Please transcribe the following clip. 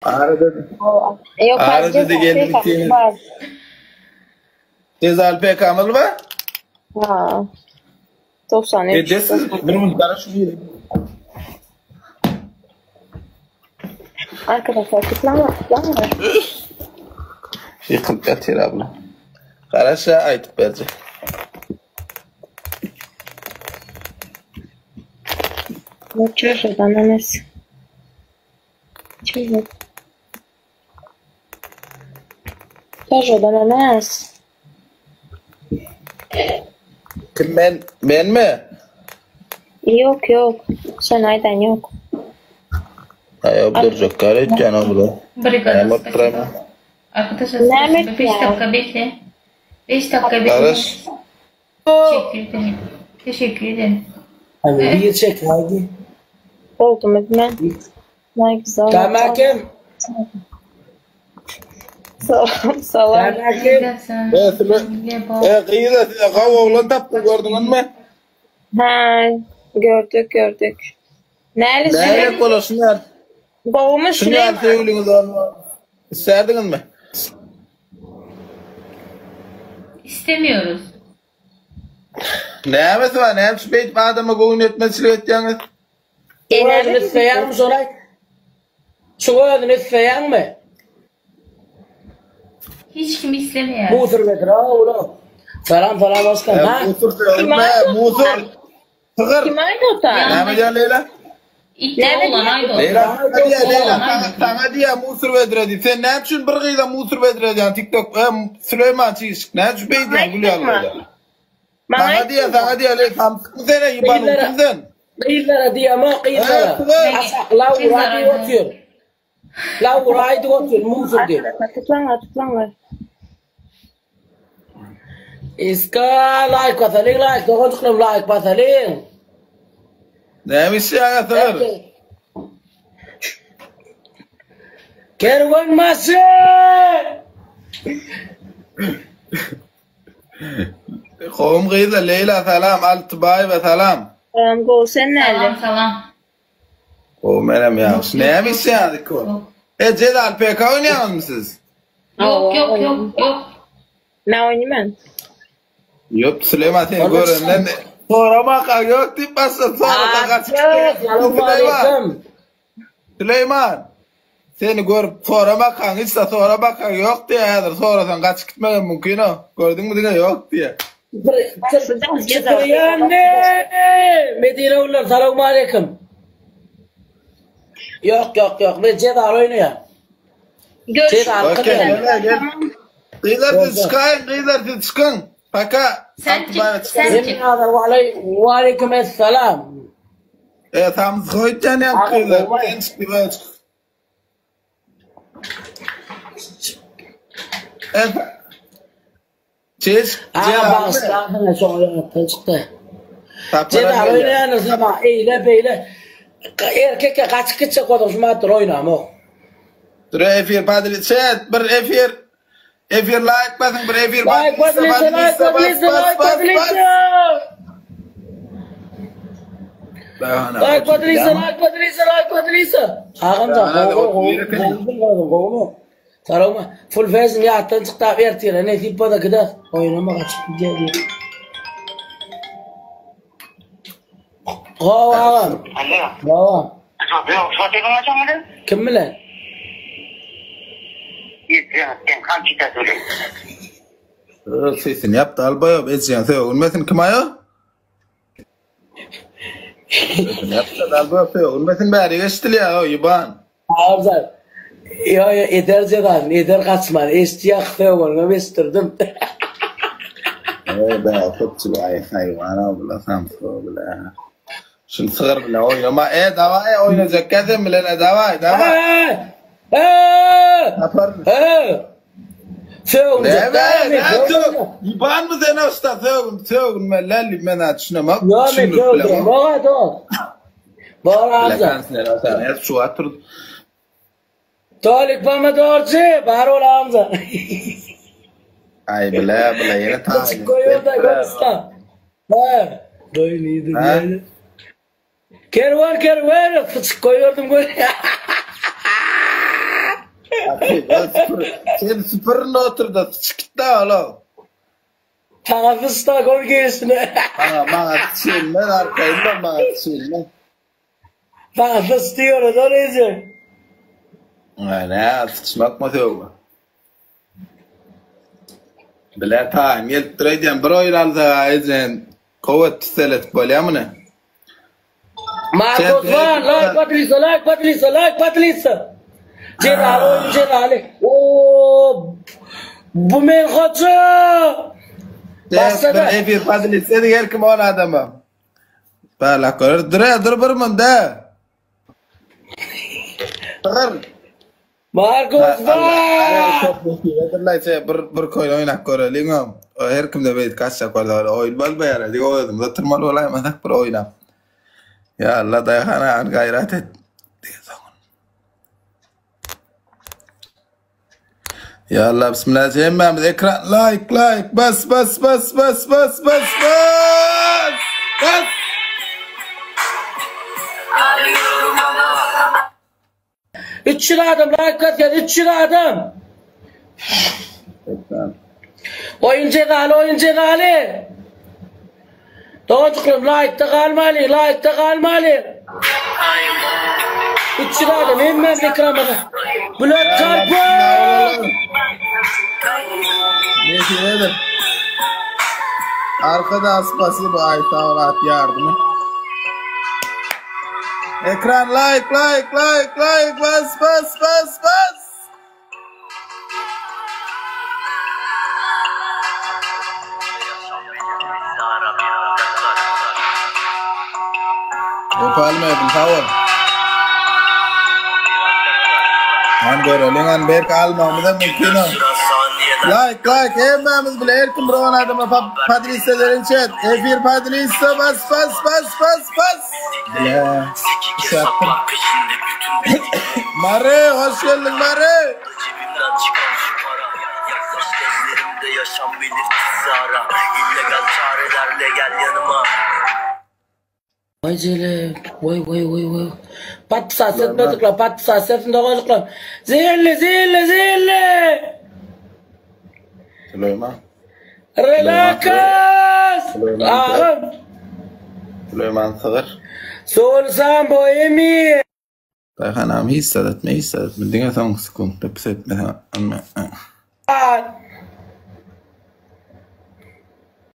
Arada Yok arada geldik diye. Cezal pek amal var. Ha. 93. Desiz bunun karşı bir. Arkadaşlar tıklama. Yıkılıp yatır abla. Karşı aytıp verecek. Ne şuradan Enes. Şöyle. Şuradan Enes. Kim ben mi? Yok. Sen aydan yok. Hayır duracak gayret canım bu. Brigada спасибо. Arkadaşlar Mehmet 5 ya. dakika bekle. 5 dakika bekle. Karış. Teşekkür ederim. Teşekkür ederim. Hadi bir çek hadi. Oldu mu ben? Ne güzel. Tamam kim? Sağ ol. Tamam kim? Kıyıda kav oğlan taptı gördün mü? Ha, gördük. Nerede? Ne kolasın ya? Babamın Şunu Süleyman. sevgiliniz olma. İsterdiniz mi? İstemiyoruz. Ne yapması var? Ne yapmış beyt adama koyun etmesini edeceğiniz? Şuadını isteyen mi soray? Şuadını isteyen mi? Hiç kim istemiyor. Musur bedir ha oğlum. Salam başkan ha? Musur sevgilme, musur. Tıkır. Kim aynı ota? Ne yapacaksın Leyla? İddia olan aydı o. Leyla sana diye musur vediredi. Sen ne yapıyorsun bir kıyıda musur vediredi? TikTok, Süleyman çiğiş. Ne yapıyorsun beyt ya? Sana diye Leyla. Tam sıkı sene yiban uçundun. Kıyılara diye ama kıyılara. Asak Laura diye otuyor. Laura diye otuyor musur diyor. Tıklama. İska like basalım doğrucuklarım like basalım. Neymiş ya Tıkır? Kervan ması. Kovum kıyıda Leyla selam. Altibay ve selam. Go sen nerede? Salam. Kovum benim ya. Neymiş ya? Cedal PK oynayamaz mısınız? Yok. Ne oynayayım ben? Yok Süleyman seni göründen de. Sonra baka yok deyip bassa sonra kaç. Süleyman. Seni görüp sonra bakan hiç de sonra bakan yok diye yadır. Sonradan kaç gitmeden mümkün o. Gördün mü diye yok diye. Çıkıyanne. Medine ular selamun aleyküm. Yok. Ben Cedal oynuyor. Cedal Okey gel. Kıyılar çıkın. Paka. Sen çık. Ve aleyküm esselam. Tam koyacağını yap kıyılar. Sen çık bir böyle çık. Çiz. Bak silahına sonra çıktı. Cedal oynayan zaman eyle beyle. Erkek'e kaç gitse konuşmadır oynamı. Dur efir padri chat bir efir like basın bir efir Like Patricia. Ağamca kovma. Sarılma. Full fezin ya attan çıktı vertiyle. Ne tipa da gider. Oynama kaçıp gidiyor. Ağam. Ağam. Kim bilen? Sesini yaptı albaya bezceğin sev. Ölmesin kim ayı? Sesini yaptı albaya sev. Ölmesin bari geçti ya o yiban. Ağamca. Ya eder Cedal. Eder kaçman. Eştiyak sevmem. Estirdim. Ben topçu hayvana bula samsu bula. Şunu sığır bile oynama. Davay oynayacak kadın bile ne davay. Yapar mı? Sevim. İban mı sen usta sevim ben lalli ben atışına Ya me sevim. Bana da. Bana Hamza. Şu atır. Talik bana doğrusu. Barol Hamza. Ay bile yine ta. Koyuyor da göster. Böyleydi. Kervan. Koyuyordum böyle. Sen süpürün oturdu. Çıkıttı oğlum. Tanafısta gol gelsin. Bana tüçülme arkayından bana tüçülme. Tanafıs diyoruz o neyse. Ne tüçmek mı diyor? Bile taim yelttireceğim bir oyun alsa ezen kuvvet tüselet böyle mi ne? Marcos var, like Patricia. Celali. Oo, bu men hoca. Ben efir Patricia diğer kim olan adamı? Bala kör, dur bir mında. Dur. Marcos var. Bir koy oynak körelingam. Her kimde beyt kaçsa koyar oyun bal bayar. Digo oydum. Da tırmal olay madak bir oyna. Ya Allah dayana an gayret et. Ya Allah bismillahirrahmanirrahim. Ekran like bas. Üç lira adam like at gel 3 lira adam. Oyuncu gali. Doğrucuklarım like da kalmalı. 3 lira adam hemen ekranada. Blok kalp. Neyse nedir? Arkada aspası bu ay sağlat yardımı. Ekran like bas. Yapalım bir favor. Han görelim berk almamızda mümkün o. Like hemmemiz bile erkim broğun adamı Patrice'lerin chat. Efir Patrice bas. Bile. Şattım. Mare hoş geldin Mare. Cebimden çıkan şu para. Yaklaş gözlerimde yaşam belirtisi ara. İllegal çarelerle gel yanıma. Vay cele. Vay. Pat sasetinde çocuklar. Zehirli. Süleyman. Relakas. Ağam. Süleyman Sığır. Solsan boyemi. Dayhanam hiç sadat. Dünya son sıkıntı. Pes etme.